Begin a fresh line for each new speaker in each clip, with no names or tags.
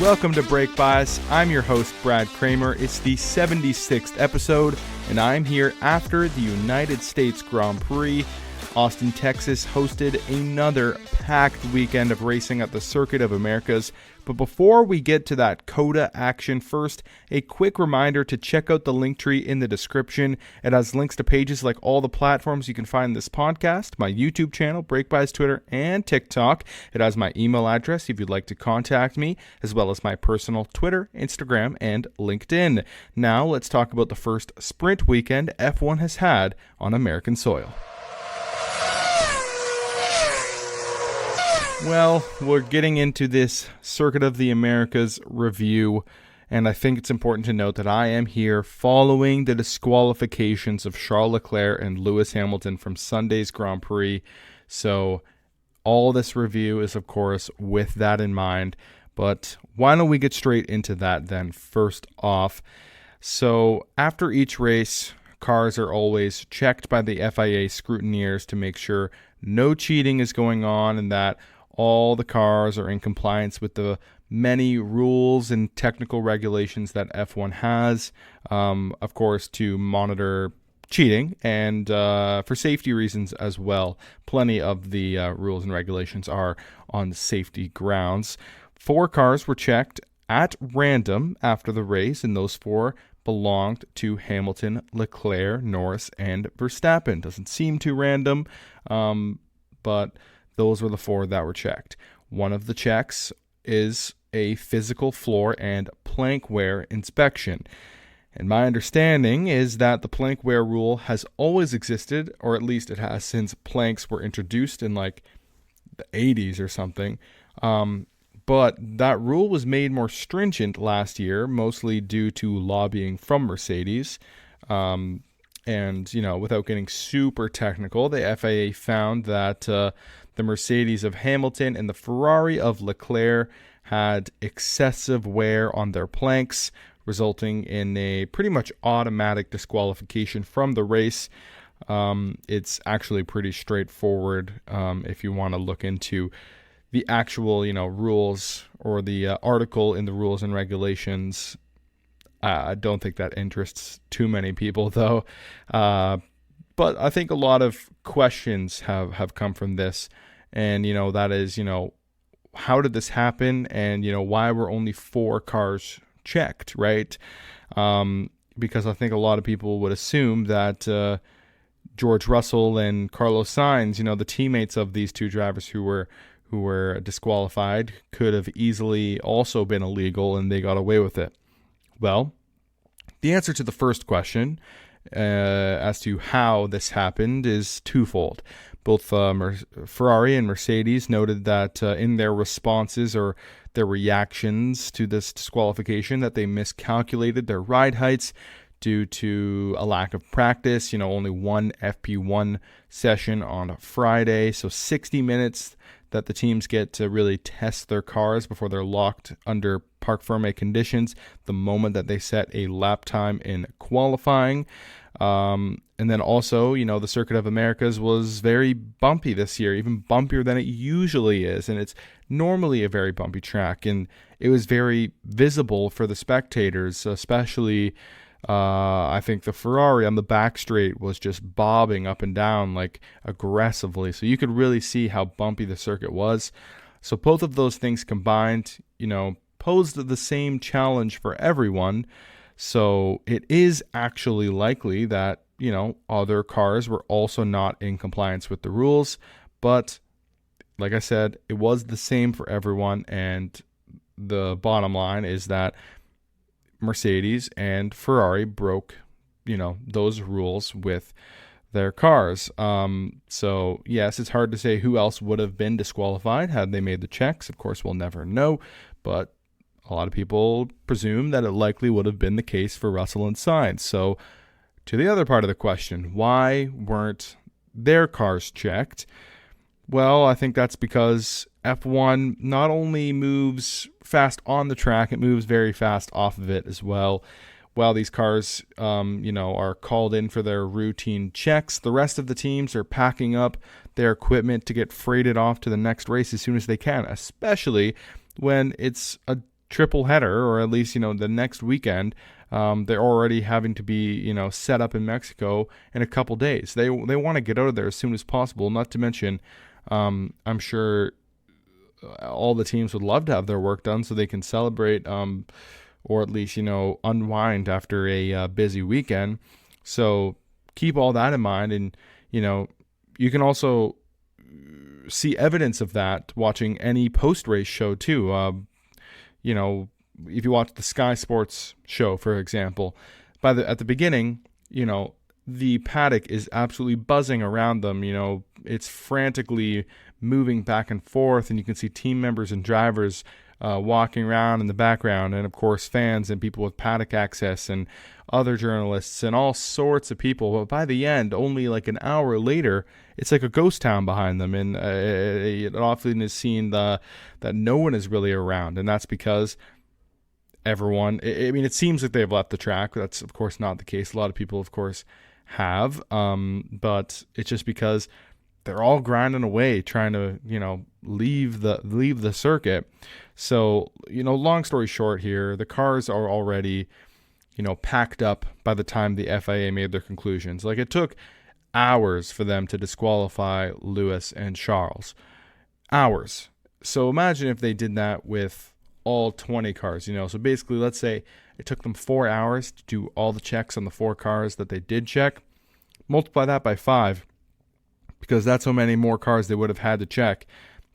Welcome to Break Bias. I'm your host, Brad Kramer. It's the 76th episode, and I'm here after the United States Grand Prix. Austin, Texas hosted another packed weekend of racing at the Circuit of Americas. But before we get to that COTA action, first, a quick reminder to check out the link tree in the description. It has links to pages like all the platforms you can find this podcast, my YouTube channel, BreakBy's Twitter, and TikTok. It has my email address if you'd like to contact me, as well as my personal Twitter, Instagram, and LinkedIn. Now, let's talk about the first sprint weekend F1 has had on American soil. Well, we're getting into this Circuit of the Americas review, and I think it's important to note that I am here following the disqualifications of Charles Leclerc and Lewis Hamilton from Sunday's Grand Prix. So all this review is, of course, with that in mind. But why don't we get straight into that then? First off, so after each race, cars are always checked by the FIA scrutineers to make sure no cheating is going on and that all the cars are in compliance with the many rules and technical regulations that F1 has, of course, to monitor cheating and for safety reasons as well. Plenty of the rules and regulations are on safety grounds. 4 cars were checked at random after the race, and those 4 belonged to Hamilton, Leclerc, Norris, and Verstappen. Doesn't seem too random, but those were the 4 that were checked. One of the checks is a physical floor and plank wear inspection. And my understanding is that the plank wear rule has always existed, or at least it has since planks were introduced in like the 80s or something. But that rule was made more stringent last year, mostly due to lobbying from Mercedes. And, you know, without getting super technical, the FIA found that the Mercedes of Hamilton and the Ferrari of Leclerc had excessive wear on their planks, resulting in a pretty much automatic disqualification from the race. It's actually pretty straightforward if you want to look into the actual, rules or the article in the rules and regulations. I don't think that interests too many people, though. But I think a lot of questions have come from this. And, that is, how did this happen? And, why were only 4 cars checked, right? Because I think a lot of people would assume that George Russell and Carlos Sainz, the teammates of these 2 drivers who were disqualified, could have easily also been illegal and they got away with it. Well, the answer to the first question as to how this happened is twofold. Both Ferrari and Mercedes noted that in their responses or their reactions to this disqualification that they miscalculated their ride heights due to a lack of practice. Only one FP1 session on a Friday, so 60 minutes that the teams get to really test their cars before they're locked under parc fermé conditions the moment that they set a lap time in qualifying. And then also, the Circuit of Americas was very bumpy this year, even bumpier than it usually is. And it's normally a very bumpy track. And it was very visible for the spectators, especially I think the Ferrari on the back straight was just bobbing up and down like aggressively. So you could really see how bumpy the circuit was. So both of those things combined, posed the same challenge for everyone. So it is actually likely that, other cars were also not in compliance with the rules. But like I said, it was the same for everyone. And the bottom line is that Mercedes and Ferrari broke, those rules with their cars. So yes, it's hard to say who else would have been disqualified had they made the checks. Of course, we'll never know, but a lot of people presume that it likely would have been the case for Russell and Sainz. So to the other part of the question, why weren't their cars checked? Well, I think that's because F1 not only moves fast on the track, it moves very fast off of it as well. While these cars, are called in for their routine checks, the rest of the teams are packing up their equipment to get freighted off to the next race as soon as they can, especially when it's a triple header, or at least, the next weekend. They're already having to be, set up in Mexico in a couple days. They want to get out of there as soon as possible. Not to mention, I'm sure all the teams would love to have their work done so they can celebrate, or at least, unwind after a busy weekend. So keep all that in mind. And, you can also see evidence of that watching any post-race show too. If you watch the Sky Sports show, for example, at the beginning, the paddock is absolutely buzzing around them. It's frantically moving back and forth, and you can see team members and drivers walking around in the background, and of course fans and people with paddock access and other journalists and all sorts of people. But by the end, only like an hour later, it's like a ghost town behind them, and it often is seen that no one is really around, and that's because everyone, it seems like they've left the track. That's of course not the case. A lot of people, of course, have, but it's just because they're all grinding away trying to, leave the circuit. So, long story short here, the cars are already, packed up by the time the FIA made their conclusions. Like, it took hours for them to disqualify Lewis and Charles. Hours. So imagine if they did that with all 20 cars, So basically, let's say it took them 4 hours to do all the checks on the 4 cars that they did check. Multiply that by 5, because that's how many more cars they would have had to check.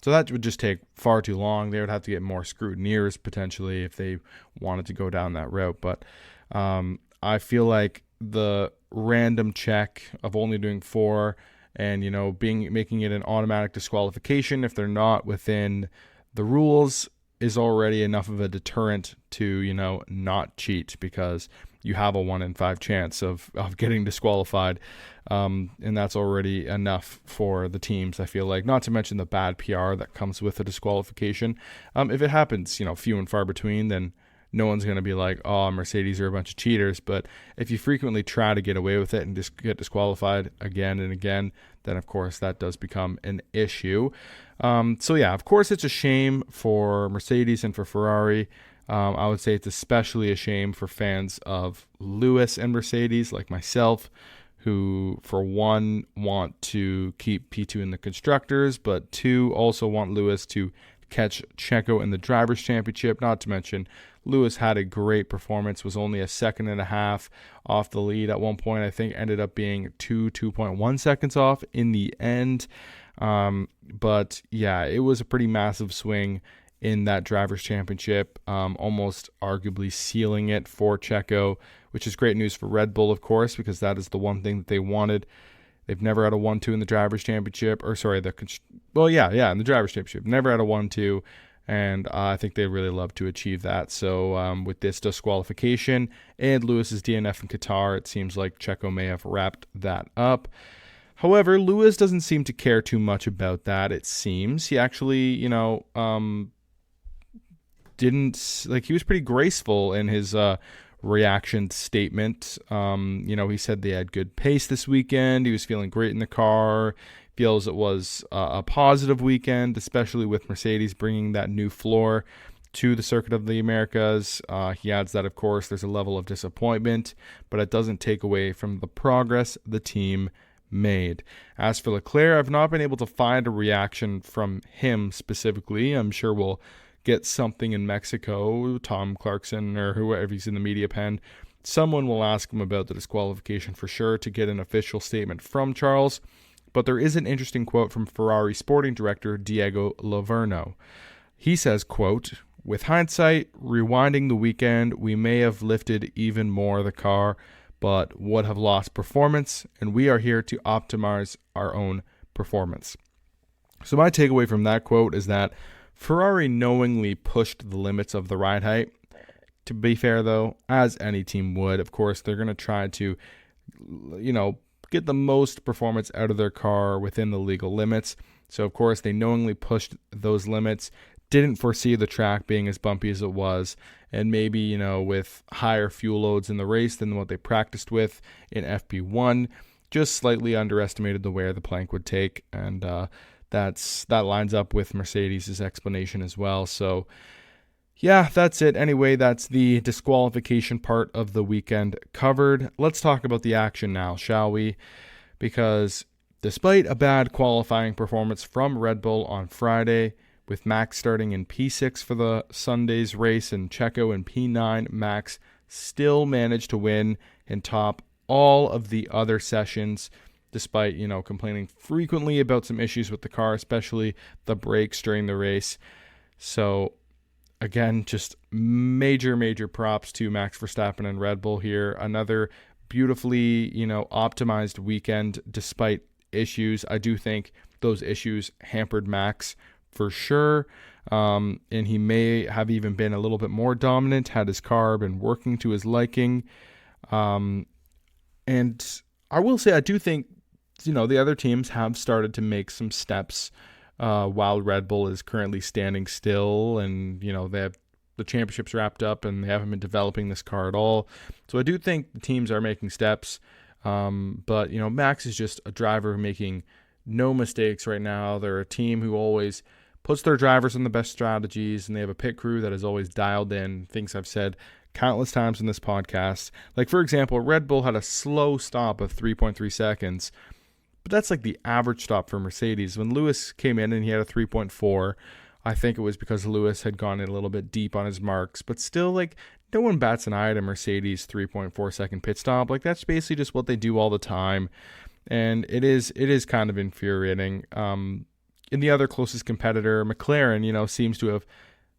So that would just take far too long. They would have to get more scrutineers potentially if they wanted to go down that route. But I feel like the random check of only doing 4 and, making it an automatic disqualification if they're not within the rules is already enough of a deterrent to, not cheat, because you have a 1 in 5 chance of getting disqualified. And that's already enough for the teams, I feel like, not to mention the bad PR that comes with a disqualification. If it happens, few and far between, then no one's going to be like, oh, Mercedes are a bunch of cheaters. But if you frequently try to get away with it and just get disqualified again and again, then of course that does become an issue. So yeah, of course it's a shame for Mercedes and for Ferrari. I would say it's especially a shame for fans of Lewis and Mercedes like myself, who for one want to keep P2 in the constructors, but 2 also want Lewis to catch Checo in the Drivers' Championship. Not to mention, Lewis had a great performance, was only a 1.5 seconds off the lead at one point. I think ended up being 2.1 seconds off in the end. But yeah, it was a pretty massive swing in that Drivers' Championship, almost arguably sealing it for Checo, which is great news for Red Bull, of course, because that is the one thing that they wanted. They've never had a 1-2 in the Drivers' Championship, in the Drivers' Championship. Never had a 1-2, and I think they really love to achieve that. So with this disqualification and Lewis's DNF in Qatar, it seems like Checo may have wrapped that up. However, Lewis doesn't seem to care too much about that, it seems. He actually, he was pretty graceful in his reaction statement. He said they had good pace this weekend. He was feeling great in the car. Feels it was a positive weekend, especially with Mercedes bringing that new floor to the Circuit of the Americas. He adds that, of course, there's a level of disappointment, but it doesn't take away from the progress the team made. As for Leclerc, I've not been able to find a reaction from him specifically. I'm sure we'll get something in Mexico. Tom Clarkson or whoever, he's in the media pen, someone will ask him about the disqualification for sure to get an official statement from Charles. But there is an interesting quote from Ferrari sporting director Diego Laverno. He says, quote, "With hindsight, rewinding the weekend, we may have lifted even more the car, but would have lost performance, and we are here to optimize our own performance." So my takeaway from that quote is that Ferrari knowingly pushed the limits of the ride height. To be fair, though, as any team would, of course, they're going to try to, get the most performance out of their car within the legal limits. So, of course, they knowingly pushed those limits, didn't foresee the track being as bumpy as it was, and maybe, with higher fuel loads in the race than what they practiced with in FP1, just slightly underestimated the wear the plank would take, and that lines up with Mercedes' explanation as well. So, Yeah, that's it. Anyway, that's the disqualification part of the weekend covered. Let's talk about the action now, shall we? Because despite a bad qualifying performance from Red Bull on Friday, with Max starting in P6 for the Sunday's race and Checo in P9, Max still managed to win and top all of the other sessions, despite, complaining frequently about some issues with the car, especially the brakes during the race. So again, just major props to Max Verstappen and Red Bull here. Another beautifully, optimized weekend despite issues. I do think those issues hampered Max for sure. And he may have even been a little bit more dominant had his car been working to his liking. And I will say, I do think, the other teams have started to make some steps while Red Bull is currently standing still, and they have the championships wrapped up and they haven't been developing this car at all. So I do think the teams are making steps, but Max is just a driver making no mistakes right now. They're a team who always puts their drivers on the best strategies, and they have a pit crew that is always dialed in. Things I've said countless times in this podcast. Like, for example, Red Bull had a slow stop of 3.3 seconds, but that's like the average stop for Mercedes. When Lewis came in and he had a 3.4, I think it was because Lewis had gone in a little bit deep on his marks, but still, like, no one bats an eye at a Mercedes 3.4 second pit stop. Like, that's basically just what they do all the time, and it is kind of infuriating. In the other closest competitor, McLaren, seems to have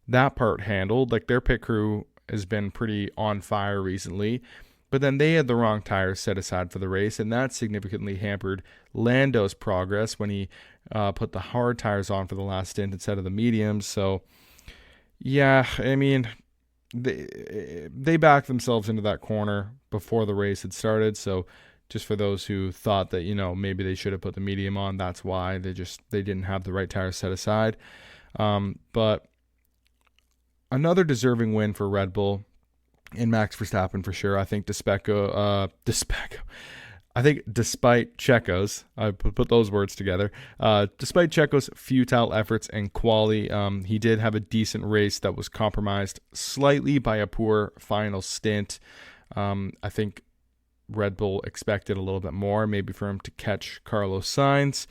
that part handled. Like, their pit crew has been pretty on fire recently, but then they had the wrong tires set aside for the race, and that significantly hampered Lando's progress when he put the hard tires on for the last stint instead of the mediums. So, yeah, I mean, they backed themselves into that corner before the race had started. So, just for those who thought that, maybe they should have put the medium on, that's why they didn't have the right tires set aside. But another deserving win for Red Bull and Max Verstappen for sure. I think despite Checo's, I put those words together, despite Checo's futile efforts and quali, he did have a decent race that was compromised slightly by a poor final stint. I think Red Bull expected a little bit more, maybe for him to catch Carlos Sainz,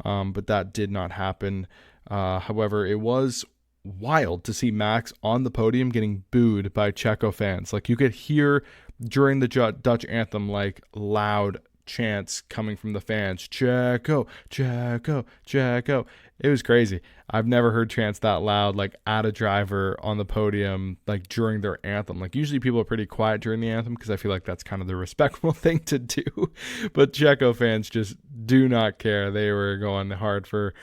but that did not happen. However, it was wild to see Max on the podium getting booed by Checo fans. Like, you could hear during the Dutch anthem, like, loud chants coming from the fans. Checo, Checo, Checo. It was crazy. I've never heard chants that loud, like, at a driver on the podium, like, during their anthem. Like, usually people are pretty quiet during the anthem because I feel like that's kind of the respectful thing to do. But Checo fans just do not care. They were going hard for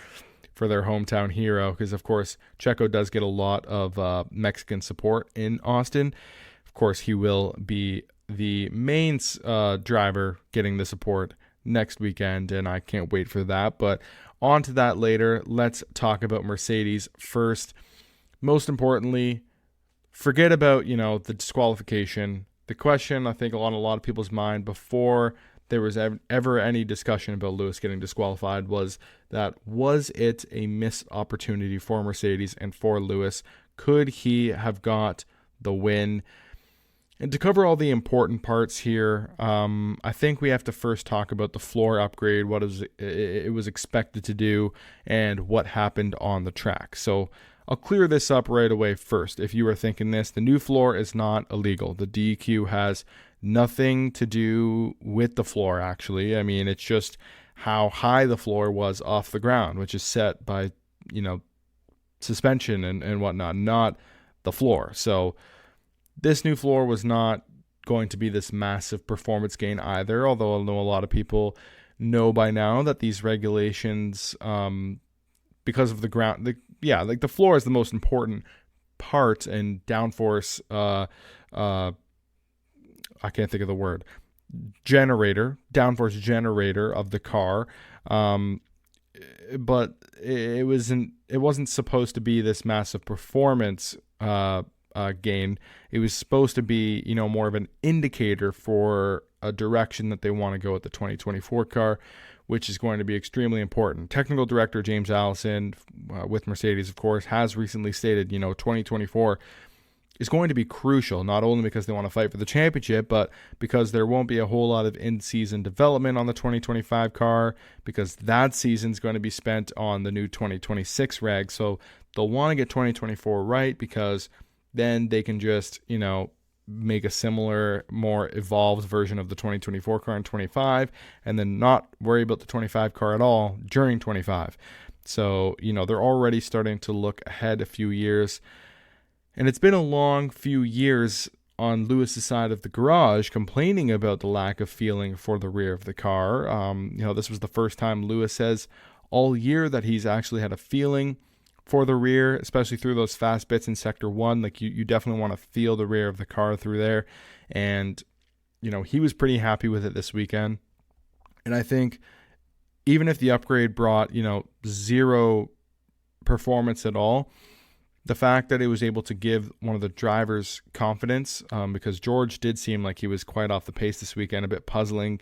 their hometown hero, because of course Checo does get a lot of Mexican support in Austin. Of course, he will be the main driver getting the support next weekend, and I can't wait for that. But on to that later. Let's talk about Mercedes first. Most importantly, forget about the disqualification. The question I think on a lot of people's mind before there was ever any discussion about Lewis getting disqualified was it a missed opportunity for Mercedes and for Lewis? Could he have got the win? And to cover all the important parts here, I think we have to first talk about the floor upgrade, what it was expected to do, and what happened on the track. So I'll clear this up right away first. If you were thinking this, the new floor is not illegal. The DEQ has nothing to do with the floor, actually. I mean, it's just how high the floor was off the ground, which is set by, suspension and whatnot, not the floor. So this new floor was not going to be this massive performance gain either, although I know a lot of people know by now that these regulations, because of the ground, the floor is the most important part and downforce, I can't think of the word, downforce generator of the car. But it wasn't supposed to be this massive performance gain. It was supposed to be, more of an indicator for a direction that they want to go with the 2024 car, which is going to be extremely important. Technical director James Allison with Mercedes, of course, has recently stated, 2024 is going to be crucial, not only because they want to fight for the championship, but because there won't be a whole lot of in-season development on the 2025 car, because that season's going to be spent on the new 2026 reg. So they'll want to get 2024 right, because then they can just, make a similar, more evolved version of the 2024 car in 25, and then not worry about the 25 car at all during 25. So, they're already starting to look ahead a few years. And it's been a long few years on Lewis's side of the garage complaining about the lack of feeling for the rear of the car. This was the first time Lewis says all year that he's actually had a feeling for the rear, especially through those fast bits in Sector 1. Like, you definitely want to feel the rear of the car through there. And, he was pretty happy with it this weekend. And I think even if the upgrade brought, zero performance at all, the fact that it was able to give one of the drivers confidence, because George did seem like he was quite off the pace this weekend, a bit puzzling,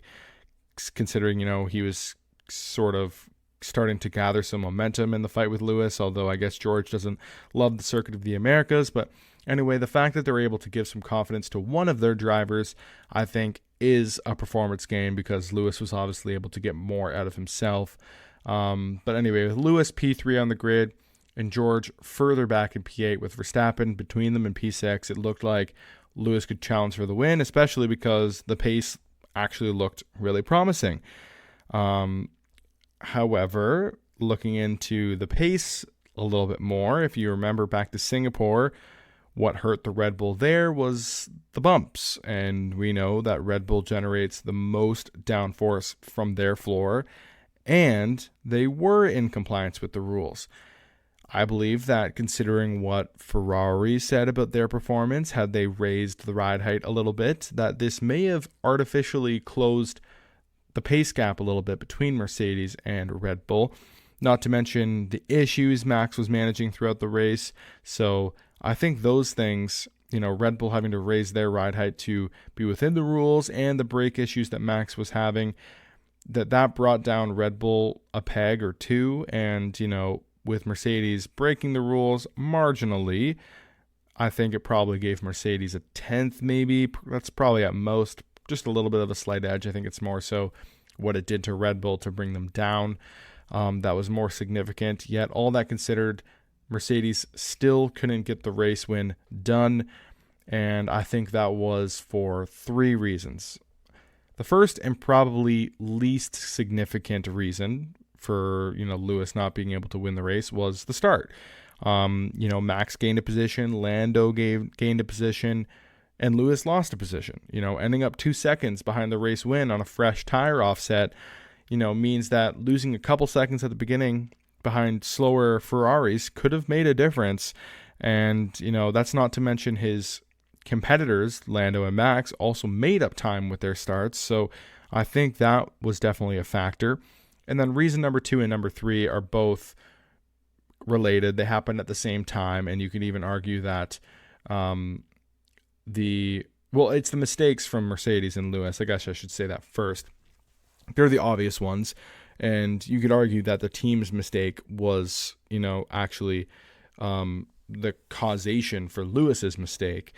considering, he was sort of starting to gather some momentum in the fight with Lewis, although I guess George doesn't love the Circuit of the Americas. But anyway, the fact that they're able to give some confidence to one of their drivers, I think, is a performance gain, because Lewis was obviously able to get more out of himself. But anyway, with Lewis P3 on the grid and George further back in P8 with Verstappen between them in P6, it looked like Lewis could challenge for the win, especially because the pace actually looked really promising. However, looking into the pace a little bit more, if you remember back to Singapore, what hurt the Red Bull there was the bumps. And we know that Red Bull generates the most downforce from their floor, and they were in compliance with the rules. I believe that considering what Ferrari said about their performance, had they raised the ride height a little bit, that this may have artificially closed the pace gap a little bit between Mercedes and Red Bull, not to mention the issues Max was managing throughout the race. So I think those things, Red Bull having to raise their ride height to be within the rules, and the brake issues that Max was having, that brought down Red Bull a peg or two. And, with Mercedes breaking the rules marginally, I think it probably gave Mercedes a 10th maybe. That's probably at most just a little bit of a slight edge. I think it's more so what it did to Red Bull to bring them down. That was more significant. Yet all that considered, Mercedes still couldn't get the race win done. And I think that was for three reasons. The first and probably least significant reason for, Lewis not being able to win the race was the start. Max gained a position, Lando gained a position, and Lewis lost a position. Ending up 2 seconds behind the race win on a fresh tire offset, means that losing a couple seconds at the beginning behind slower Ferraris could have made a difference. And, that's not to mention his competitors, Lando and Max, also made up time with their starts. So I think that was definitely a factor. And then reason number 2 and number 3 are both related. They happened at the same time, and you can even argue that it's the mistakes from Mercedes and Lewis. I guess I should say that first. They're the obvious ones, and you could argue that the team's mistake was, actually the causation for Lewis's mistake.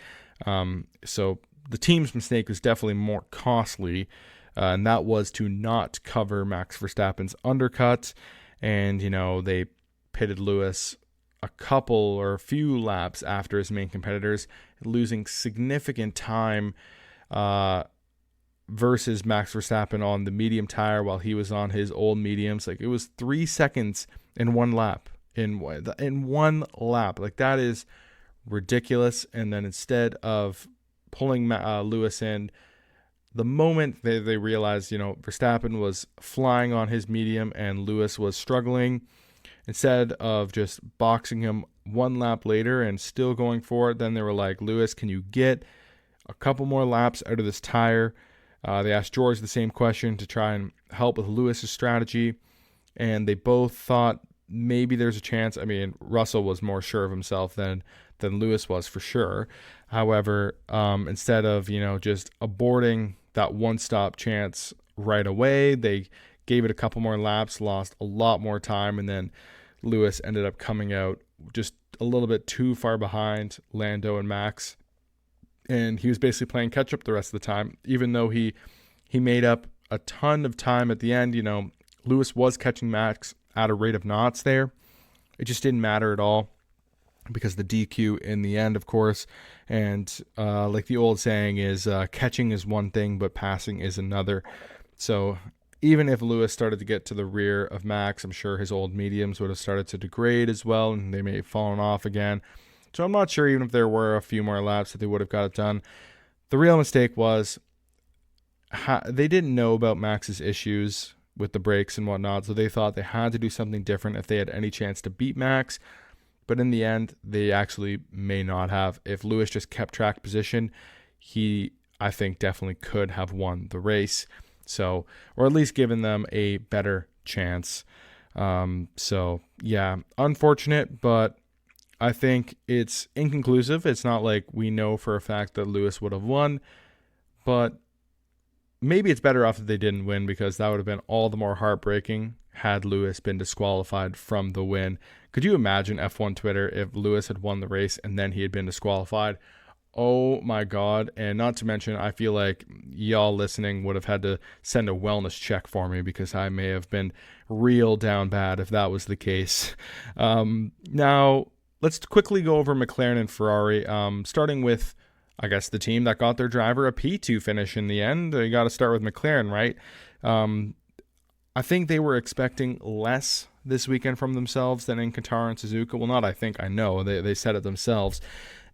So the team's mistake was definitely more costly, and that was to not cover Max Verstappen's undercut. And, they pitted Lewis a few laps after his main competitors, losing significant time versus Max Verstappen on the medium tire while he was on his old mediums. Like, it was 3 seconds in one lap. In one lap. Like, that is ridiculous. And then instead of pulling Lewis in, the moment they realized, Verstappen was flying on his medium and Lewis was struggling, instead of just boxing him one lap later and still going for it, then they were like, Lewis, can you get a couple more laps out of this tire? They asked George the same question to try and help with Lewis's strategy, and they both thought maybe there's a chance. I mean, Russell was more sure of himself than Lewis was for sure. However, instead of, just aborting that one-stop chance right away, they gave it a couple more laps, lost a lot more time, and then Lewis ended up coming out just a little bit too far behind Lando and Max. And he was basically playing catch up the rest of the time, even though he made up a ton of time at the end. Lewis was catching Max at a rate of knots there. It just didn't matter at all because the DQ in the end, of course. And like the old saying is, catching is one thing, but passing is another. So even if Lewis started to get to the rear of Max, I'm sure his old mediums would have started to degrade as well, and they may have fallen off again. So I'm not sure even if there were a few more laps that they would have got it done. The real mistake was they didn't know about Max's issues with the brakes and whatnot, so they thought they had to do something different if they had any chance to beat Max. But in the end, they actually may not have. If Lewis just kept track position, he, I think, definitely could have won the race. So, or at least given them a better chance. So, yeah, unfortunate, but I think it's inconclusive. It's not like we know for a fact that Lewis would have won, but maybe it's better off that they didn't win, because that would have been all the more heartbreaking had Lewis been disqualified from the win. Could you imagine F1 Twitter if Lewis had won the race and then he had been disqualified? Oh my God. And not to mention, I feel like y'all listening would have had to send a wellness check for me, because I may have been real down bad if that was the case. Now, let's quickly go over McLaren and Ferrari, starting with, I guess, the team that got their driver a P2 finish in the end. You got to start with McLaren, right? I think they were expecting less this weekend from themselves than in Qatar and Suzuka. Well, not I think, I know. They said it themselves.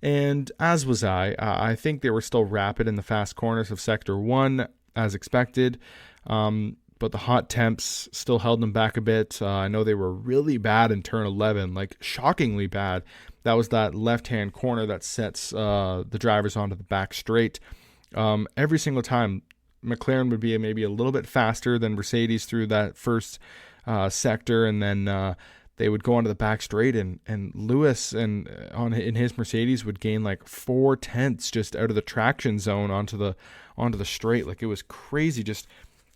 And as was I. I think they were still rapid in the fast corners of Sector 1, as expected. But the hot temps still held them back a bit. I know they were really bad in Turn 11, like shockingly bad. That was that left-hand corner that sets the drivers onto the back straight. Every single time, McLaren would be maybe a little bit faster than Mercedes through that first sector, and then they would go onto the back straight, and Lewis in his Mercedes would gain like 4/10 just out of the traction zone onto the straight. Like, it was crazy just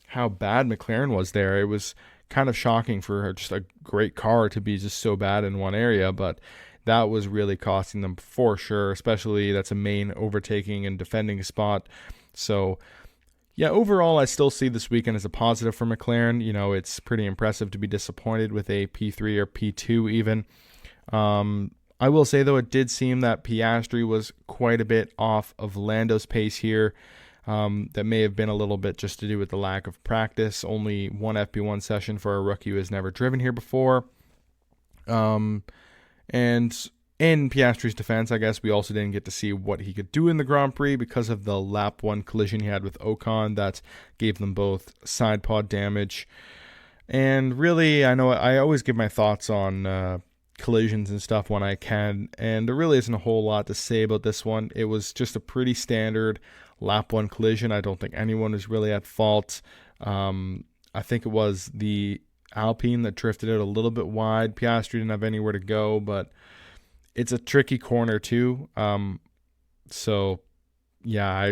how bad McLaren was there. It was kind of shocking for just a great car to be just so bad in one area, but that was really costing them for sure, especially that's a main overtaking and defending spot. So yeah, overall, I still see this weekend as a positive for McLaren. It's pretty impressive to be disappointed with a P3 or P2 even. I will say, though, it did seem that Piastri was quite a bit off of Lando's pace here. That may have been a little bit just to do with the lack of practice. Only one FP1 session for a rookie who has never driven here before. And in Piastri's defense, I guess we also didn't get to see what he could do in the Grand Prix because of the lap 1 collision he had with Ocon that gave them both side pod damage. And really, I know I always give my thoughts on collisions and stuff when I can, and there really isn't a whole lot to say about this one. It was just a pretty standard lap 1 collision. I don't think anyone is really at fault. I think it was the Alpine that drifted out a little bit wide. Piastri didn't have anywhere to go, but it's a tricky corner too. So yeah,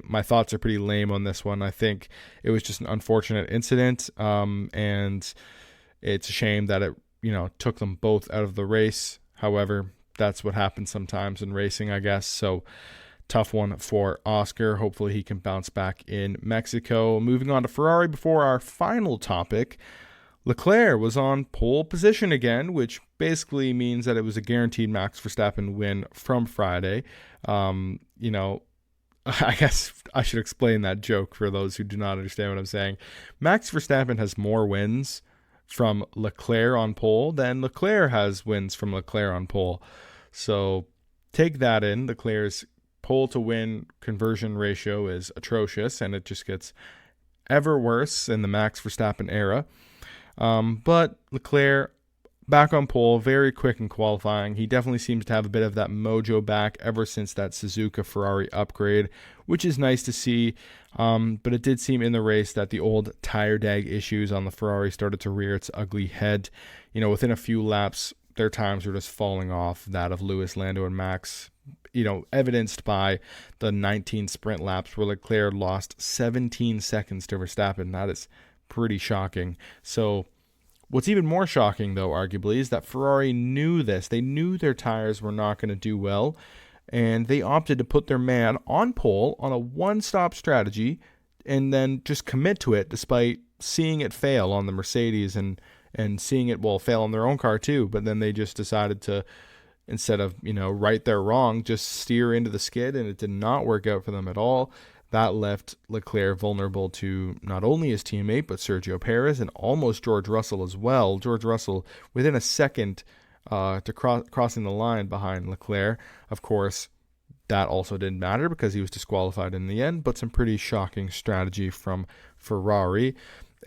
my thoughts are pretty lame on this one. I think it was just an unfortunate incident, and it's a shame that it took them both out of the race. However, that's what happens sometimes in racing, I guess. So tough one for Oscar. Hopefully he can bounce back in Mexico. Moving on to Ferrari before our final topic. Leclerc was on pole position again, which basically means that it was a guaranteed Max Verstappen win from Friday. I guess I should explain that joke for those who do not understand what I'm saying. Max Verstappen has more wins from Leclerc on pole than Leclerc has wins from Leclerc on pole. So take that in. Leclerc's pole to win conversion ratio is atrocious, and it just gets ever worse in the Max Verstappen era. But Leclerc back on pole, very quick in qualifying. He definitely seems to have a bit of that mojo back ever since that Suzuka Ferrari upgrade, which is nice to see. But it did seem in the race that the old tire dag issues on the Ferrari started to rear its ugly head. Within a few laps, their times were just falling off that of Lewis, Lando, and Max. Evidenced by the 19 sprint laps where Leclerc lost 17 seconds to Verstappen. That is pretty shocking. So what's even more shocking, though, arguably, is that Ferrari knew this. They knew their tires were not going to do well, and they opted to put their man on pole on a one-stop strategy and then just commit to it despite seeing it fail on the Mercedes and seeing it, fail on their own car too. But then they just decided to, instead of, right their wrong, just steer into the skid, and it did not work out for them at all. That left Leclerc vulnerable to not only his teammate, but Sergio Perez and almost George Russell as well. George Russell, within a second to crossing the line behind Leclerc. Of course, that also didn't matter because he was disqualified in the end, but some pretty shocking strategy from Ferrari.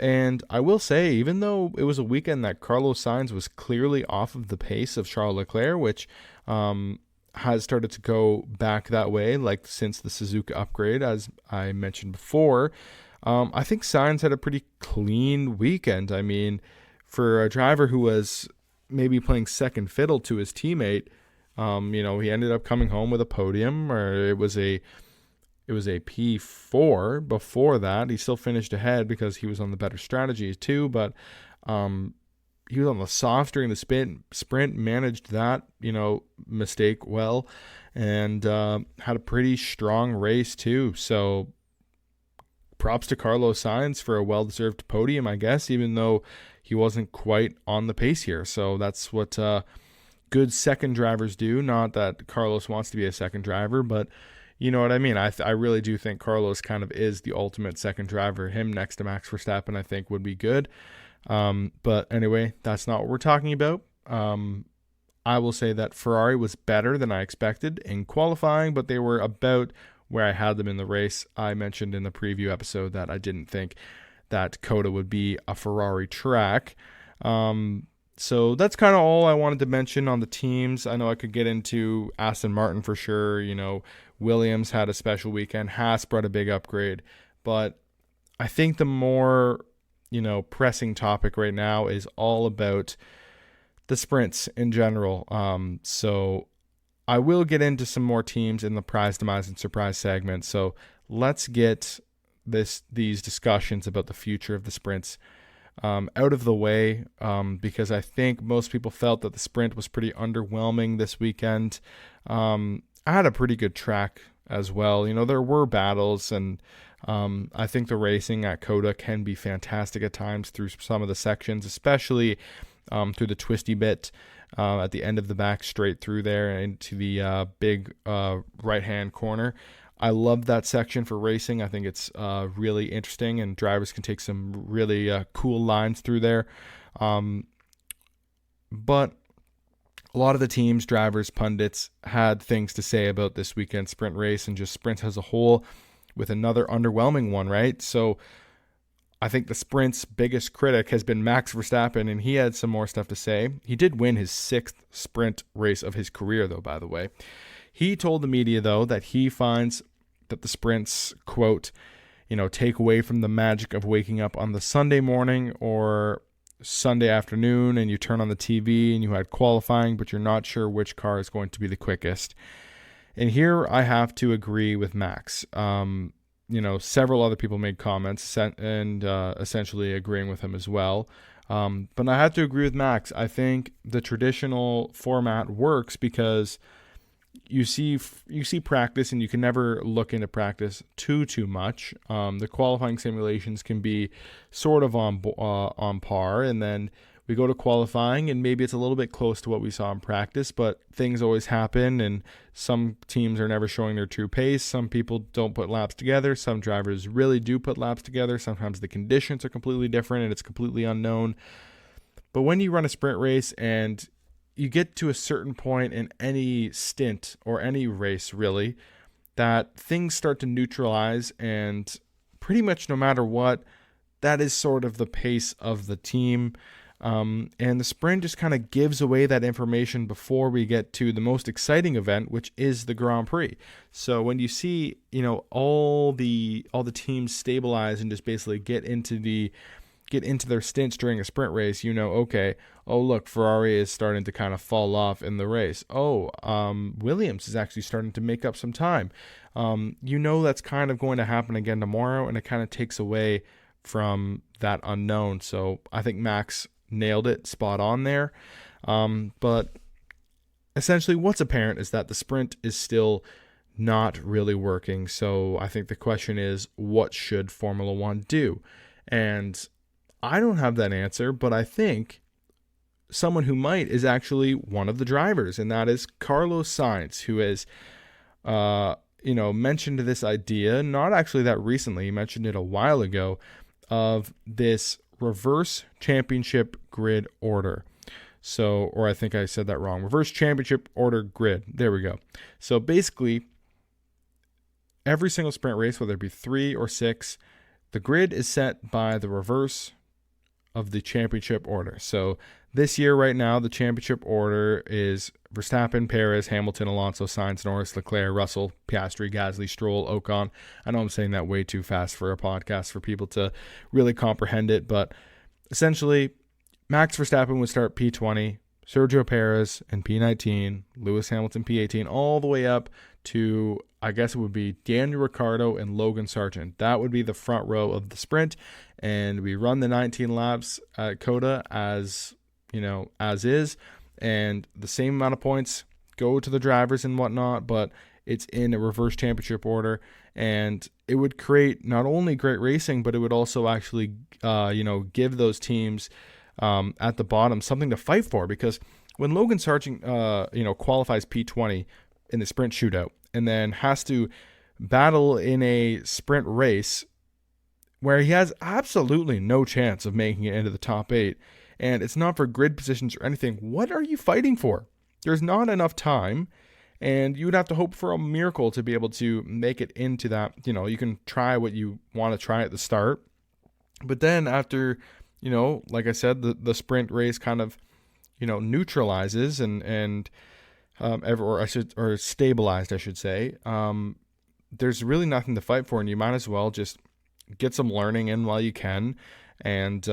And I will say, even though it was a weekend that Carlos Sainz was clearly off of the pace of Charles Leclerc, which has started to go back that way, like since the Suzuka upgrade, as I mentioned before. I think Sainz had a pretty clean weekend. I mean, for a driver who was maybe playing second fiddle to his teammate, he ended up coming home with a podium, or it was a P4 before that. He still finished ahead because he was on the better strategy too, but he was on the soft during the sprint, managed that, mistake well, and had a pretty strong race too. So props to Carlos Sainz for a well-deserved podium, I guess, even though he wasn't quite on the pace here. So that's what good second drivers do. Not that Carlos wants to be a second driver, but you know what I mean. I really do think Carlos kind of is the ultimate second driver. Him next to Max Verstappen, I think, would be good. But anyway, that's not what we're talking about. I will say that Ferrari was better than I expected in qualifying, but they were about where I had them in the race. I mentioned in the preview episode that I didn't think that COTA would be a Ferrari track. So that's kind of all I wanted to mention on the teams. I know I could get into Aston Martin for sure. Williams had a special weekend. Haas brought a big upgrade. But I think the more, pressing topic right now is all about the sprints in general. So I will get into some more teams in the prize, demise, and surprise segment. So let's get these discussions about the future of the sprints out of the way, because I think most people felt that the sprint was pretty underwhelming this weekend. I had a pretty good track as well. There were battles, and I think the racing at COTA can be fantastic at times through some of the sections, especially through the twisty bit at the end of the back straight through there into the big right-hand corner. I love that section for racing. I think it's really interesting, and drivers can take some really cool lines through there. But a lot of the teams, drivers, pundits had things to say about this weekend sprint race and just sprints as a whole, with another underwhelming one, right? So I think the sprint's biggest critic has been Max Verstappen, and he had some more stuff to say. He did win his 6th sprint race of his career, though, by the way. He told the media, though, that he finds that the sprints, quote, take away from the magic of waking up on the Sunday morning or Sunday afternoon and you turn on the TV and you had qualifying, but you're not sure which car is going to be the quickest. And here I have to agree with Max. Several other people made comments and essentially agreeing with him as well. But I have to agree with Max. I think the traditional format works because you see practice, and you can never look into practice too much. The qualifying simulations can be sort of on par, and then we go to qualifying, and maybe it's a little bit close to what we saw in practice, but things always happen, and some teams are never showing their true pace. Some people don't put laps together. Some drivers really do put laps together. Sometimes the conditions are completely different, and it's completely unknown. But when you run a sprint race and you get to a certain point in any stint or any race, really, that things start to neutralize, and pretty much no matter what, that is sort of the pace of the team. And the sprint just kind of gives away that information before we get to the most exciting event, which is the Grand Prix. So when you see, all the teams stabilize and just basically get into their stints during a sprint race, okay, oh, look, Ferrari is starting to kind of fall off in the race. Oh, Williams is actually starting to make up some time. That's kind of going to happen again tomorrow, and it kind of takes away from that unknown. So I think Max nailed it spot on there. But essentially what's apparent is that the sprint is still not really working. So I think the question is, what should Formula One do? And I don't have that answer, but I think someone who might is actually one of the drivers, and that is Carlos Sainz, who has mentioned this idea, not actually that recently, he mentioned it a while ago, of this reverse championship grid order. So, or I think I said that wrong. Reverse championship order grid. There we go. So basically, every single sprint race, whether it be 3 or 6, the grid is set by the reverse of the championship order. So this year, right now, the championship order is Verstappen, Perez, Hamilton, Alonso, Sainz, Norris, Leclerc, Russell, Piastri, Gasly, Stroll, Ocon. I know I'm saying that way too fast for a podcast for people to really comprehend it, but essentially, Max Verstappen would start P20, Sergio Perez in P19, Lewis Hamilton P18, all the way up to, I guess it would be Daniel Ricciardo and Logan Sargent. That would be the front row of the sprint, and we run the 19 laps at COTA as is, and the same amount of points go to the drivers and whatnot, but it's in a reverse championship order, and it would create not only great racing, but it would also actually, give those teams at the bottom something to fight for, because when Logan Sargent, qualifies P20 in the sprint shootout and then has to battle in a sprint race where he has absolutely no chance of making it into the top 8, and it's not for grid positions or anything, what are you fighting for? There's not enough time, and you would have to hope for a miracle to be able to make it into that. You can try what you want to try at the start, but then after, like I said, the sprint race kind of, neutralizes and stabilized, I should say. There's really nothing to fight for, and you might as well just get some learning in while you can, and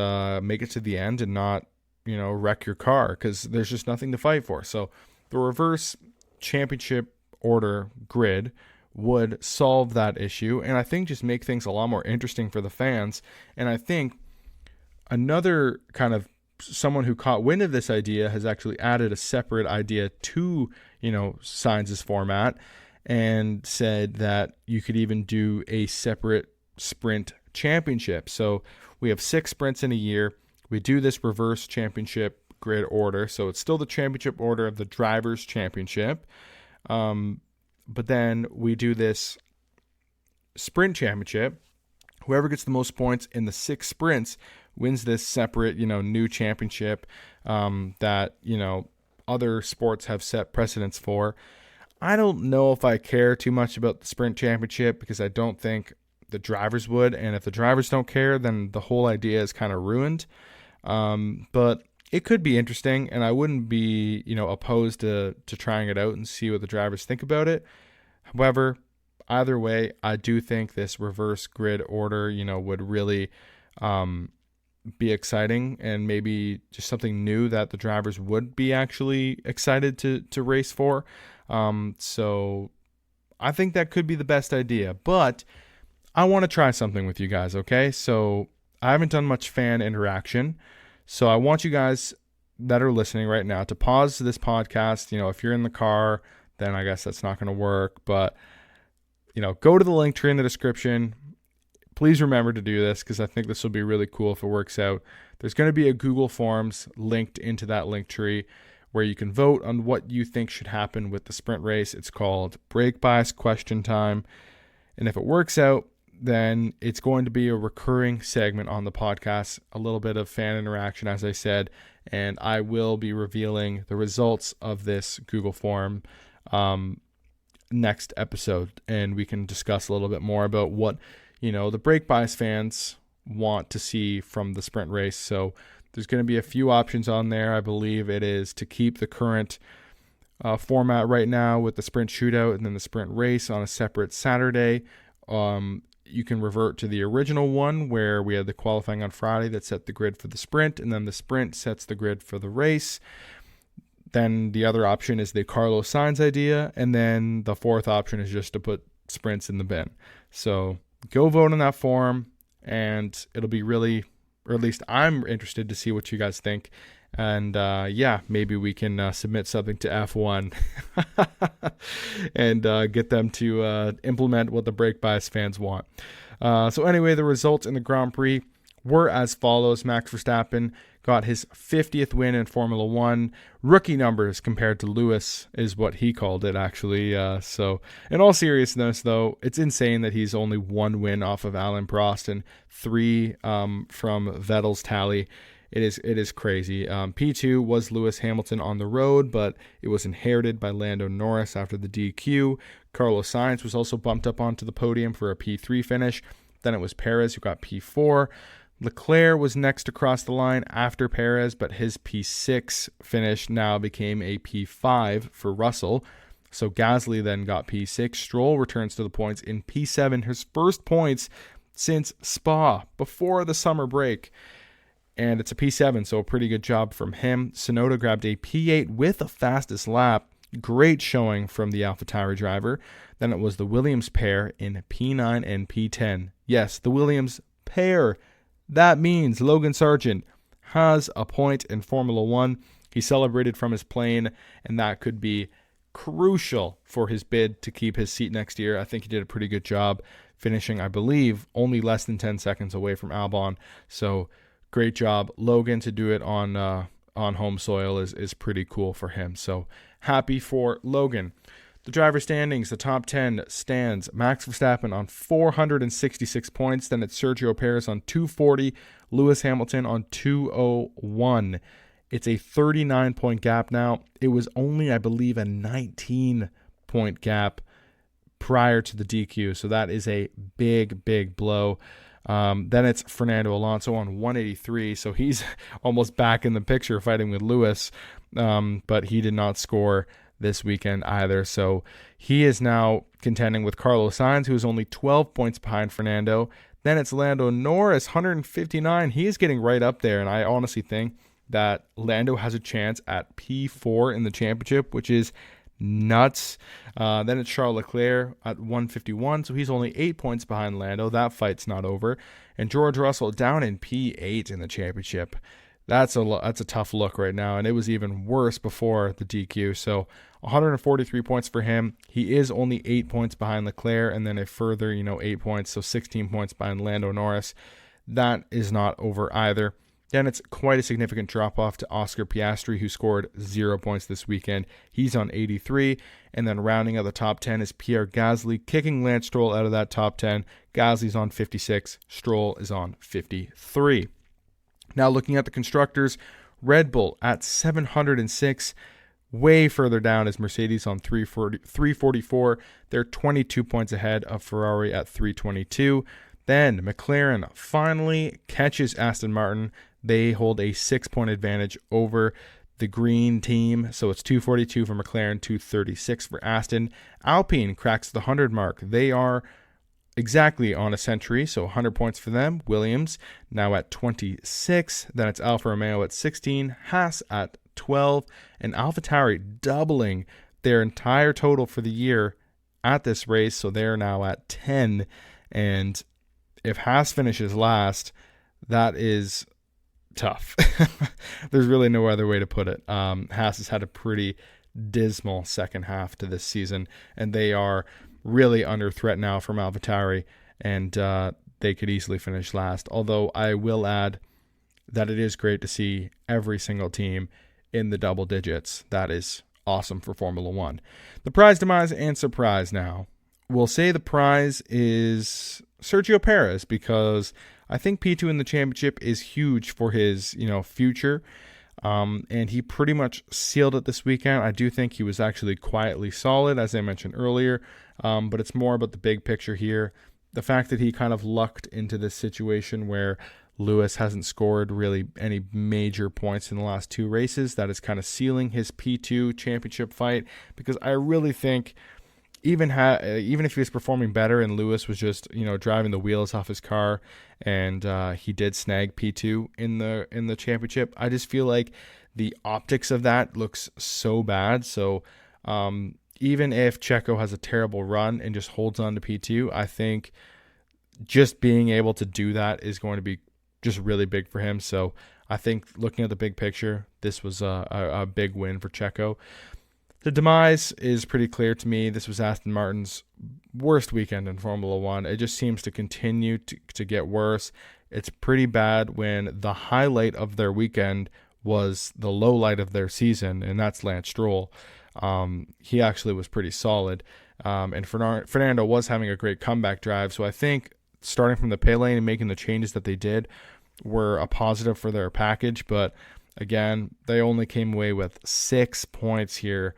make it to the end and not, wreck your car, because there's just nothing to fight for. So the reverse championship order grid would solve that issue, and I think just make things a lot more interesting for the fans. And I think another kind of someone who caught wind of this idea has actually added a separate idea to, Sainz's format, and said that you could even do a separate sprint championship. So we have 6 sprints in a year. We do this reverse championship grid order. So it's still the championship order of the Drivers' Championship. But then we do this sprint championship. Whoever gets the most points in the 6 sprints wins this separate, new championship that, other sports have set precedents for. I don't know if I care too much about the sprint championship, because I don't think the drivers would. And if the drivers don't care, then the whole idea is kind of ruined. But it could be interesting, and I wouldn't be, opposed to trying it out and see what the drivers think about it. However, either way, I do think this reverse grid order, would really be exciting, and maybe just something new that the drivers would be actually excited to race for. So I think that could be the best idea, but I want to try something with you guys, okay? So I haven't done much fan interaction, so I want you guys that are listening right now to pause this podcast. If you're in the car, then I guess that's not going to work, but go to the link tree in the description. Please remember to do this, because I think this will be really cool if it works out. There's going to be a Google Forms linked into that link tree where you can vote on what you think should happen with the sprint race. It's called Brake Bias Question Time. And if it works out, then it's going to be a recurring segment on the podcast, a little bit of fan interaction, as I said, and I will be revealing the results of this Google form next episode, and we can discuss a little bit more about what the brake bias fans want to see from the sprint race. So there's going to be a few options on there. I believe it is to keep the current format right now with the sprint shootout and then the sprint race on a separate Saturday. You can revert to the original one where we had the qualifying on Friday that set the grid for the sprint, and then the sprint sets the grid for the race. Then the other option is the Carlos Sainz idea, and then the fourth option is just to put sprints in the bin. So go vote on that form. and it'll be really, or at least I'm interested to see what you guys think. And maybe we can submit something to F1 and get them to implement what the brake bias fans want. So anyway, the results in the Grand Prix were as follows. Max Verstappen got his 50th win in Formula One. Rookie numbers compared to Lewis is what he called it, actually. So in all seriousness, though, it's insane that he's only one win off of Alain Prost and 3 from Vettel's tally. It is crazy. P2 was Lewis Hamilton on the road, but it was inherited by Lando Norris after the DQ. Carlos Sainz was also bumped up onto the podium for a P3 finish. Then it was Perez who got P4. Leclerc was next across the line after Perez, but his P6 finish now became a P5 for Russell. So Gasly then got P6. Stroll returns to the points in P7, his first points since Spa, before the summer break. And it's a P7, so a pretty good job from him. Tsunoda grabbed a P8 with the fastest lap. Great showing from the AlphaTauri driver. Then it was the Williams pair in P9 and P10. Yes, the Williams pair. That means Logan Sargent has a point in Formula One. He celebrated from his plane, and that could be crucial for his bid to keep his seat next year. I think he did a pretty good job finishing, I believe, only less than 10 seconds away from Albon. So great job, Logan, to do it on home soil is pretty cool for him. So happy for Logan. The driver standings, the top 10 stands. Max Verstappen on 466 points. Then it's Sergio Perez on 240. Lewis Hamilton on 201. It's a 39-point gap now. It was only, I believe, a 19-point gap prior to the DQ. So that is a big, big blow. Then it's Fernando Alonso on 183. So he's almost back in the picture fighting with Lewis. But he did not score this weekend either. So he is now contending with Carlos Sainz, who is only 12 points behind Fernando. Then it's Lando Norris, 159. He is getting right up there, and I honestly think that Lando has a chance at P4 in the championship, which is nuts. Then it's Charles Leclerc at 151, so he's only 8 points behind Lando. That fight's not over. And George Russell down in P8 in the championship. That's a tough look right now, and it was even worse before the DQ. So 143 points for him. He is only 8 points behind Leclerc, and then a further 8 points, so 16 points behind Lando Norris. That is not over either. Then it's quite a significant drop-off to Oscar Piastri, who scored 0 points this weekend. He's on 83. And then rounding out the top 10 is Pierre Gasly, kicking Lance Stroll out of that top 10. Gasly's on 56. Stroll is on 53. Now looking at the constructors, Red Bull at 706. Way further down is Mercedes on 344. They're 22 points ahead of Ferrari at 322. Then McLaren finally catches Aston Martin. They hold a 6-point advantage over the green team. So it's 242 for McLaren, 236 for Aston. Alpine cracks the 100 mark. They are exactly on a century, so 100 points for them. Williams now at 26. Then it's Alfa Romeo at 16. Haas at 12. And AlphaTauri doubling their entire total for the year at this race. So they're now at 10. And if Haas finishes last, that is tough. There's really no other way to put it. Haas has had a pretty dismal second half to this season, and they are really under threat now from AlphaTauri, and they could easily finish last. Although I will add that it is great to see every single team in the double digits. That is awesome for Formula One. The prize, demise, and surprise now. We'll say the prize is Sergio Perez, because I think P2 in the championship is huge for his, future. And he pretty much sealed it this weekend. I do think he was actually quietly solid, as I mentioned earlier. But it's more about the big picture here. The fact that he kind of lucked into this situation where Lewis hasn't scored really any major points in the last 2 races, that is kind of sealing his P2 championship fight. Because I really think even if he was performing better and Lewis was just driving the wheels off his car, and he did snag P2 in the championship, I just feel like the optics of that looks so bad. So even if Checo has a terrible run and just holds on to P2, I think just being able to do that is going to be just really big for him. So I think looking at the big picture, this was a big win for Checo. The demise is pretty clear to me. This was Aston Martin's worst weekend in Formula One. It just seems to continue to get worse. It's pretty bad when the highlight of their weekend was the low light of their season, and that's Lance Stroll. He actually was pretty solid. And Fernando was having a great comeback drive. So I think starting from the pit lane and making the changes that they did were a positive for their package. But again, they only came away with 6 points here.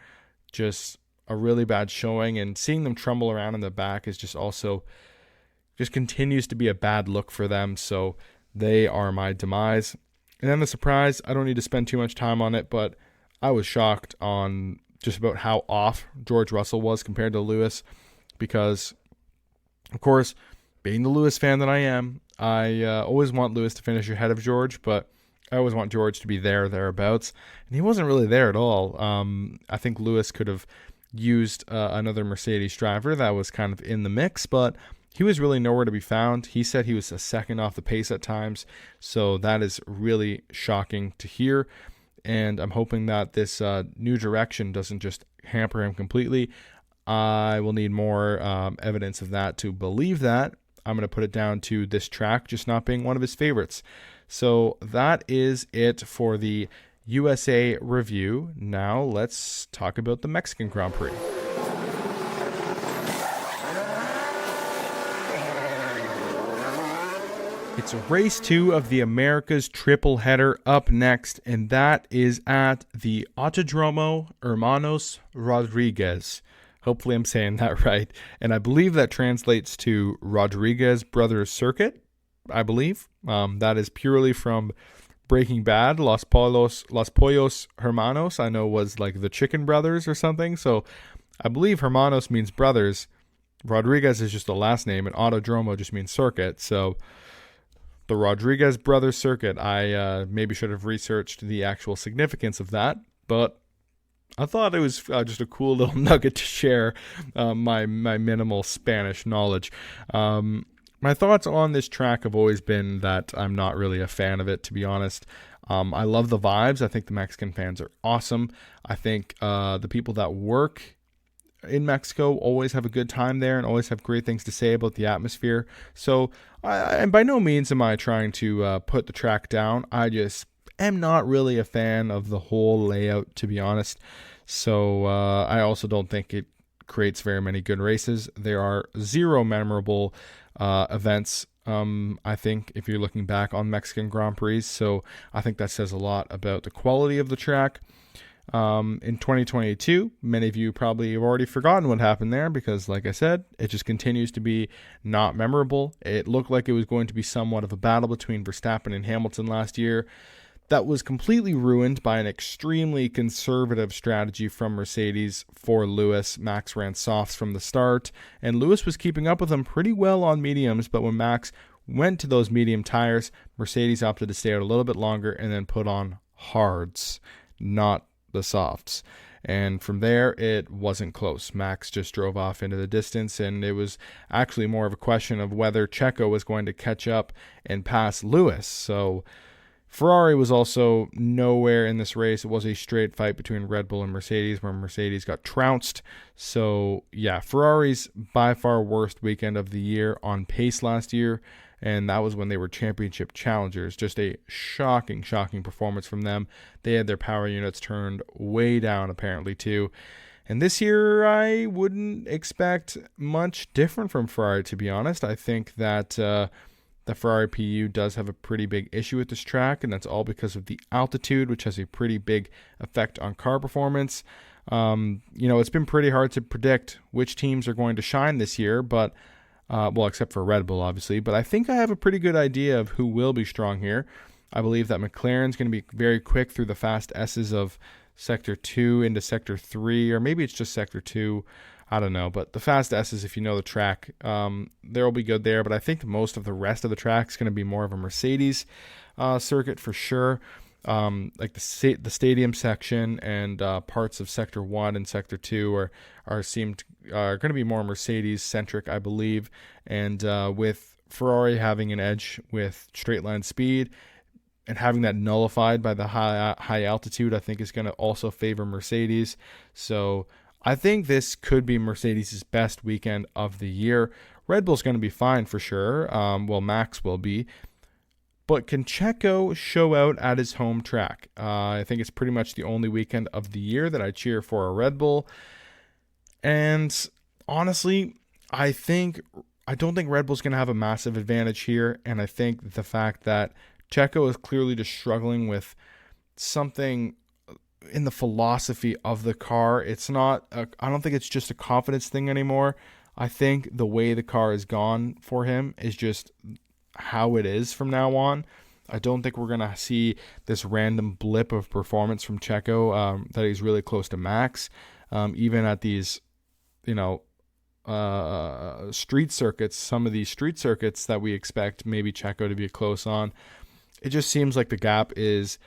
Just a really bad showing. And seeing them trumble around in the back is just continues to be a bad look for them. So they are my demise. And then the surprise, I don't need to spend too much time on it, but I was shocked on just about how off George Russell was compared to Lewis, because, of course, being the Lewis fan that I am, I always want Lewis to finish ahead of George, but I always want George to be thereabouts, and he wasn't really there at all. I think Lewis could have used another Mercedes driver that was kind of in the mix, but he was really nowhere to be found. He said he was a second off the pace at times, so that is really shocking to hear. And I'm hoping that this new direction doesn't just hamper him completely. I will need more evidence of that to believe that. I'm going to put it down to this track just not being one of his favorites. So that is it for the USA review. Now let's talk about the Mexican Grand Prix. It's race 2 of the Americas triple header up next, and that is at the Autodromo Hermanos Rodriguez. Hopefully I'm saying that right. And I believe that translates to Rodriguez Brothers Circuit, I believe. That is purely from Breaking Bad. Los Pollos Hermanos, I know, was like the Chicken Brothers or something. So I believe Hermanos means brothers. Rodriguez is just a last name, and Autodromo just means circuit. So the Rodriguez Brothers Circuit, I maybe should have researched the actual significance of that, but I thought it was just a cool little nugget to share my minimal Spanish knowledge. My thoughts on this track have always been that I'm not really a fan of it, to be honest. I love the vibes. I think the Mexican fans are awesome. I think the people that work in Mexico always have a good time there and always have great things to say about the atmosphere. So, and by no means am I trying to put the track down. I just am not really a fan of the whole layout, to be honest. So I also don't think it creates very many good races. There are 0 memorable events, I think, if you're looking back on Mexican Grand Prix. So I think that says a lot about the quality of the track. In 2022, many of you probably have already forgotten what happened there because, like I said, it just continues to be not memorable. It looked like it was going to be somewhat of a battle between Verstappen and Hamilton last year. That was completely ruined by an extremely conservative strategy from Mercedes for Lewis. Max ran softs from the start, and Lewis was keeping up with him pretty well on mediums, but when Max went to those medium tires, Mercedes opted to stay out a little bit longer and then put on hards, not the softs. And from there, it wasn't close. Max just drove off into the distance, and it was actually more of a question of whether Checo was going to catch up and pass Lewis. So Ferrari was also nowhere in this race. It was a straight fight between Red Bull and Mercedes, where Mercedes got trounced. So yeah, Ferrari's by far worst weekend of the year on pace last year, and that was when they were championship challengers. Just a shocking performance from them. They had their power units turned way down, apparently, too. And this year, I wouldn't expect much different from Ferrari, to be honest. I think that the Ferrari PU does have a pretty big issue with this track, and that's all because of the altitude, which has a pretty big effect on car performance. It's been pretty hard to predict which teams are going to shine this year, but except for Red Bull, obviously. But I think I have a pretty good idea of who will be strong here. I believe that McLaren's going to be very quick through the fast S's of Sector 2 into Sector 3, or maybe it's just Sector 2. I don't know. But the fast S's, if you know the track, they'll be good there. But I think most of the rest of the track is going to be more of a Mercedes circuit for sure. Like the stadium section and parts of Sector 1 and Sector 2 are going to be more Mercedes-centric, I believe. And with Ferrari having an edge with straight line speed and having that nullified by the high altitude, I think is going to also favor Mercedes. So I think this could be Mercedes' best weekend of the year. Red Bull's going to be fine for sure. Well, Max will be. But can Checo show out at his home track? I think it's pretty much the only weekend of the year that I cheer for a Red Bull. And honestly, I don't think Red Bull's going to have a massive advantage here. And I think the fact that Checo is clearly just struggling with something in the philosophy of the car. It's not, I don't think it's just a confidence thing anymore. I think the way the car has gone for him is just how it is from now on. I don't think we're going to see this random blip of performance from Checo, that he's really close to Max. Even at these, street circuits, some of these street circuits that we expect maybe Checo to be close on. It just seems like the gap is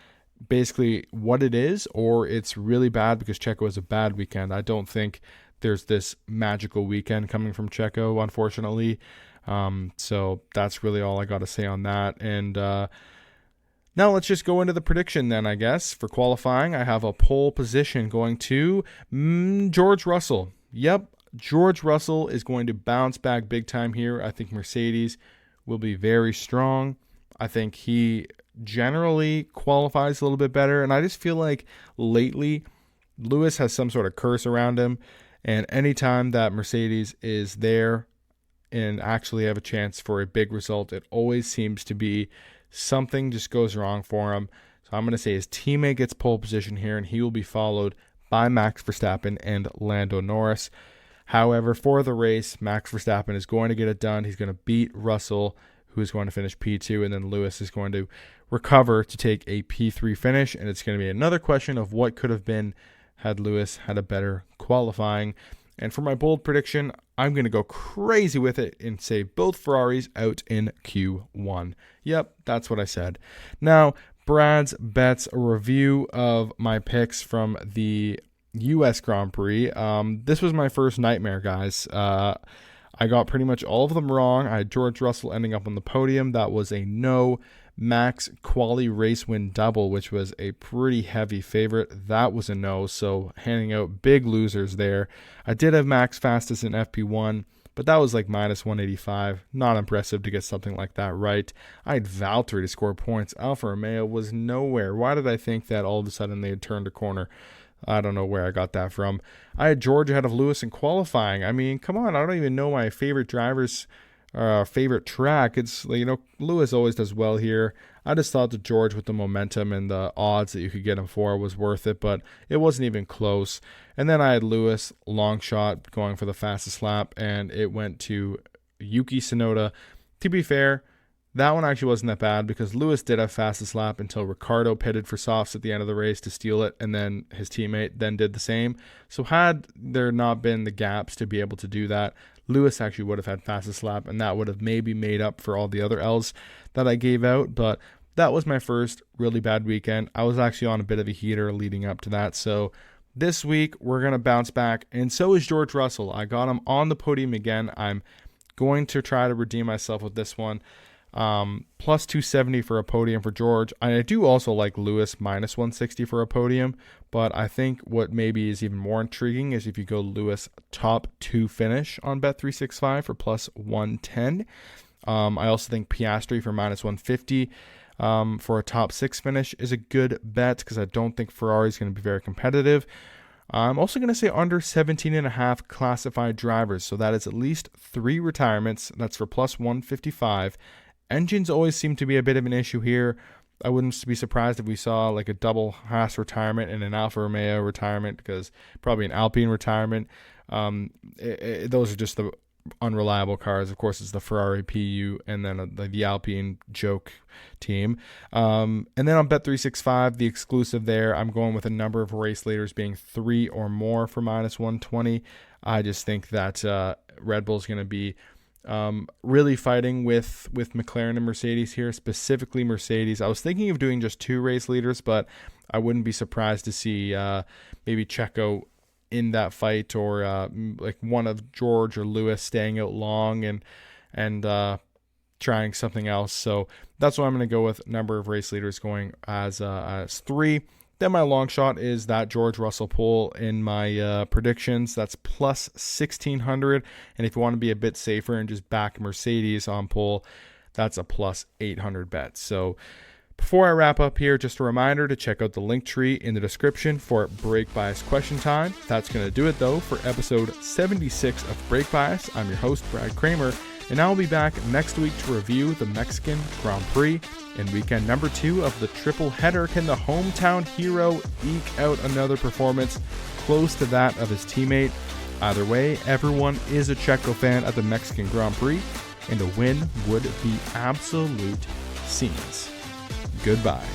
basically what it is, or it's really bad because Checo has a bad weekend. I don't think there's this magical weekend coming from Checo, unfortunately. So that's really all I got to say on that. And now let's just go into the prediction then, I guess. For qualifying, I have a pole position going to George Russell. Yep, George Russell is going to bounce back big time here. I think Mercedes will be very strong. I think he generally qualifies a little bit better. And I just feel like lately, Lewis has some sort of curse around him. And anytime that Mercedes is there and actually have a chance for a big result, it always seems to be something just goes wrong for him. So I'm going to say his teammate gets pole position here, and he will be followed by Max Verstappen and Lando Norris. However, for the race, Max Verstappen is going to get it done. He's going to beat Russell, who is going to finish P2, and then Lewis is going to recover to take a P3 finish. And it's going to be another question of what could have been had Lewis had a better qualifying. And for my bold prediction, I'm going to go crazy with it and say both Ferraris out in Q1. Yep, that's what I said. Now, Brad's Bets, a review of my picks from the U.S. Grand Prix. This was my first nightmare, guys. I got pretty much all of them wrong. I had George Russell ending up on the podium. That was a no. Max quali race win double, which was a pretty heavy favorite. That was a no, so handing out big losers there. I did have Max fastest in FP1, but that was like minus 185. Not impressive to get something like that right. I had Valtteri to score points. Alfa Romeo was nowhere. Why did I think that all of a sudden they had turned a corner? I don't know where I got that from. I had George ahead of Lewis in qualifying. I mean, come on, I don't even know my favorite drivers' favorite track. It's, Lewis always does well here. I just thought that George, with the momentum and the odds that you could get him for, was worth it, but it wasn't even close. And then I had Lewis long shot going for the fastest lap, and it went to Yuki Tsunoda. To be fair, that one actually wasn't that bad because Lewis did have fastest lap until Ricciardo pitted for softs at the end of the race to steal it, and then his teammate then did the same. So had there not been the gaps to be able to do that, Lewis actually would have had fastest lap, and that would have maybe made up for all the other L's that I gave out. But that was my first really bad weekend. I was actually on a bit of a heater leading up to that. So this week we're going to bounce back, and so is George Russell. I got him on the podium again. I'm going to try to redeem myself with this one. Plus 270 for a podium for George. I do also like Lewis minus 160 for a podium, but I think what maybe is even more intriguing is if you go Lewis top 2 finish on Bet365 for plus 110. I also think Piastri for minus 150 for a top 6 finish is a good bet because I don't think Ferrari is going to be very competitive. I'm also going to say under 17.5 classified drivers, so that is at least 3 retirements. That's for plus 155. Engines always seem to be a bit of an issue here. I wouldn't be surprised if we saw like a double Haas retirement and an Alfa Romeo retirement, because probably an Alpine retirement. Those are just the unreliable cars. Of course, it's the Ferrari PU and then the Alpine joke team. And then on Bet365, the exclusive there, I'm going with a number of race leaders being 3 or more for minus 120. I just think that Red Bull's going to be really fighting with McLaren and Mercedes here, specifically Mercedes. I was thinking of doing just 2 race leaders, but I wouldn't be surprised to see maybe Checo in that fight, or like one of George or Lewis staying out long and trying something else. So that's why I'm going to go with number of race leaders going as 3. Then my long shot is that George Russell pole in my predictions. That's plus 1,600. And if you want to be a bit safer and just back Mercedes on pole, that's a plus 800 bet. So before I wrap up here, just a reminder to check out the link tree in the description for Brake Bias Question Time. That's going to do it, though, for episode 76 of Brake Bias. I'm your host, Brad Kramer, and I'll be back next week to review the Mexican Grand Prix. In weekend number 2 of the triple header, can the hometown hero eke out another performance close to that of his teammate? Either way, everyone is a Checo fan at the Mexican Grand Prix, and a win would be absolute scenes. Goodbye.